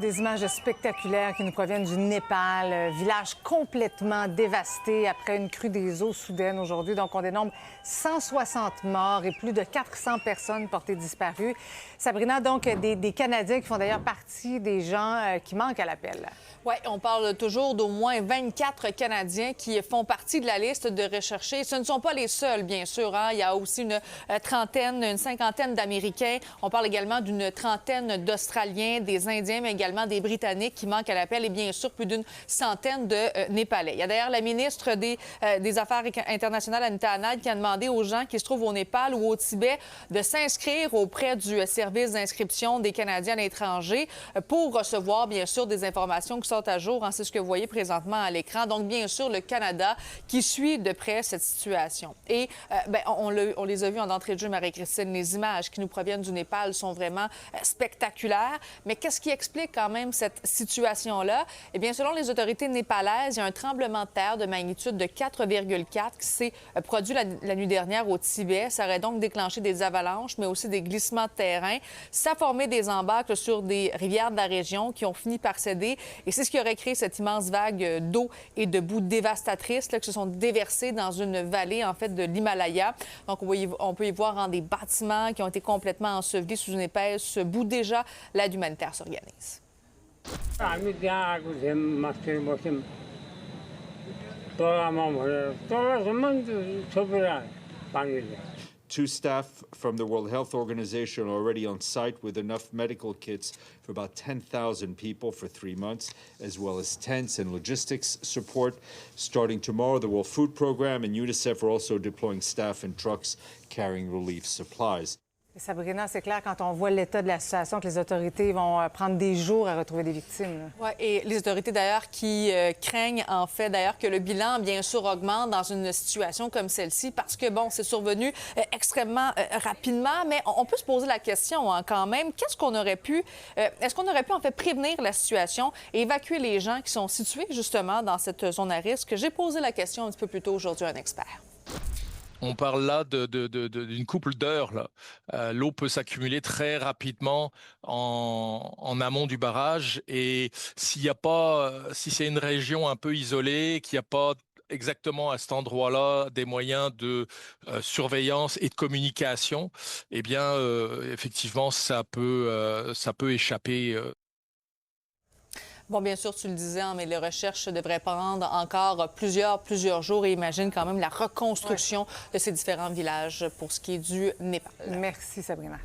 Des images spectaculaires qui nous proviennent du Népal. Village complètement dévasté après une crue des eaux soudaine aujourd'hui. Donc, on dénombre 160 morts et plus de 400 personnes portées disparues. Sabrina, donc, des Canadiens qui font d'ailleurs partie des gens qui manquent à l'appel. Oui, on parle toujours d'au moins 24 Canadiens qui font partie de la liste de recherchés. Ce ne sont pas les seuls, bien sûr. Il y a aussi une cinquantaine d'Américains. On parle également d'une trentaine d'Australiens, des Indiens, mais également des Britanniques qui manquent à l'appel et bien sûr plus d'une centaine de Népalais. Il y a d'ailleurs la ministre des Affaires internationales, Anita Anand, qui a demandé aux gens qui se trouvent au Népal ou au Tibet de s'inscrire auprès du service d'inscription des Canadiens à l'étranger pour recevoir, bien sûr, des informations qui sont à jour. C'est ce que vous voyez présentement à l'écran. Donc, bien sûr, le Canada qui suit de près cette situation. Et on les a vus en entrée de jeu, Marie-Christine. Les images qui nous proviennent du Népal sont vraiment spectaculaires. Mais qu'est-ce qui explique quand même cette situation-là? Eh bien, selon les autorités népalaises, il y a un tremblement de terre de magnitude de 4,4 qui s'est produit la nuit dernière au Tibet. Ça aurait donc déclenché des avalanches, mais aussi des glissements de terrain. Ça a formé des embâcles sur des rivières de la région qui ont fini par céder. Et c'est ce qui aurait créé cette immense vague d'eau et de boue dévastatrices qui se sont déversées dans une vallée, en fait, de l'Himalaya. Donc, on peut y voir des bâtiments qui ont été complètement ensevelis sous une épaisse boue. Déjà, l'aide humanitaire s'organise. Two staff from the World Health Organization are already on site with enough medical kits for about 10,000 people for 3 months, as well as tents and logistics support. Starting tomorrow, the World Food Program and UNICEF are also deploying staff and trucks carrying relief supplies. Sabrina, c'est clair, quand on voit l'état de la situation, que les autorités vont prendre des jours à retrouver des victimes. Oui, et les autorités, d'ailleurs, qui craignent, en fait, d'ailleurs, que le bilan, bien sûr, augmente dans une situation comme celle-ci, parce que, bon, c'est survenu extrêmement rapidement, mais on peut se poser la question, quand même, est-ce qu'on aurait pu, en fait, prévenir la situation et évacuer les gens qui sont situés, justement, dans cette zone à risque? J'ai posé la question un petit peu plus tôt aujourd'hui à un expert. On parle là d'une couple d'heures. L'eau peut s'accumuler très rapidement en amont du barrage. Et si c'est une région un peu isolée, qu'il n'y a pas exactement à cet endroit-là des moyens de surveillance et de communication, eh bien, effectivement, ça peut échapper. Bon, bien sûr, tu le disais, mais les recherches devraient prendre encore plusieurs jours et imagine quand même la reconstruction de ces différents villages pour ce qui est du Népal. Merci, Sabrina.